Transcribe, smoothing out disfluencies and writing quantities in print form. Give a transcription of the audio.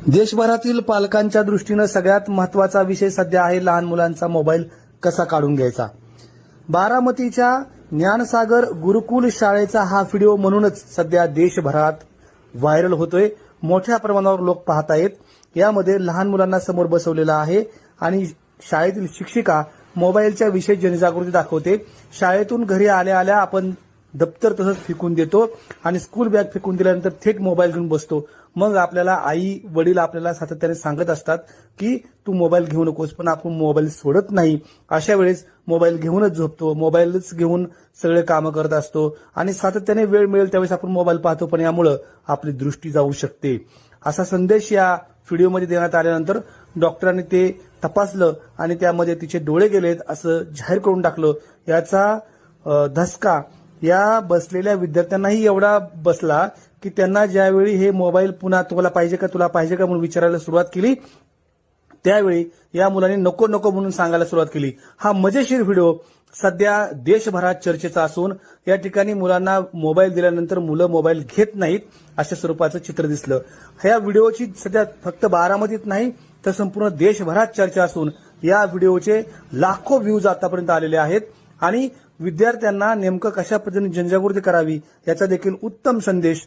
देशभरातील पालकांच्या दृष्टीनं सगळ्यात महत्वाचा विषय सध्या आहे लहान मुलांचा मोबाईल कसा काढून घ्यायचा। बारामतीच्या ज्ञानसागर गुरुकुल शाळेचा हा व्हिडिओ म्हणूनच सध्या देशभरात व्हायरल होतोय। मोठ्या प्रमाणावर लोक पाहत आहेत। यामध्ये लहान मुलांना समोर बसवलेला आहे आणि शाळेतील शिक्षिका मोबाईलच्या विषयी जनजागृती दाखवते। शाळेतून घरी आल्या आल्या आपण दप्तर तसंच फेकून देतो आणि स्कूल बॅग फेकून दिल्यानंतर थेट मोबाईल घेऊन बसतो। मग आपल्याला आई वडील आपल्याला सातत्याने सांगत असतात की तू मोबाईल घेऊ नकोस, पण आपण मोबाईल सोडत नाही। अशा वेळेस मोबाईल घेऊनच झोपतो, मोबाईलच घेऊन सगळे कामं करत असतो आणि सातत्याने वेळ मिळेल त्यावेळेस आपण मोबाईल पाहतो, पण यामुळे आपली दृष्टी जाऊ शकते। असा संदेश या व्हिडिओमध्ये देण्यात आल्यानंतर डॉक्टरांनी ते तपासलं आणि त्यामध्ये तिचे डोळे गेलेत असं जाहीर करून टाकलं। याचा धसका या बसलेल्या विद्यार्थ्यांनाही एवढा बसला की त्यांना ज्यावेळी हे मोबाईल पुन्हा तुला पाहिजे का म्हणून विचारायला सुरुवात केली, त्यावेळी या मुलांनी नको नको म्हणून सांगायला सुरुवात केली। हा मजेशीर व्हिडिओ सध्या देशभरात चर्चेचा असून या ठिकाणी मुलांना मोबाईल दिल्यानंतर मुलं मोबाईल घेत नाहीत अशा स्वरूपाचं चित्र दिसलं। ह्या व्हिडिओची सध्या फक्त बारामतीत नाही तर संपूर्ण देशभरात चर्चा असून या व्हिडिओचे लाखो व्ह्यूज आतापर्यंत आलेले आहेत आणि विद्यार्थ्यांना नेमकं कशा पद्धतीने जनजागृती करावी याचा देखील उत्तम संदेश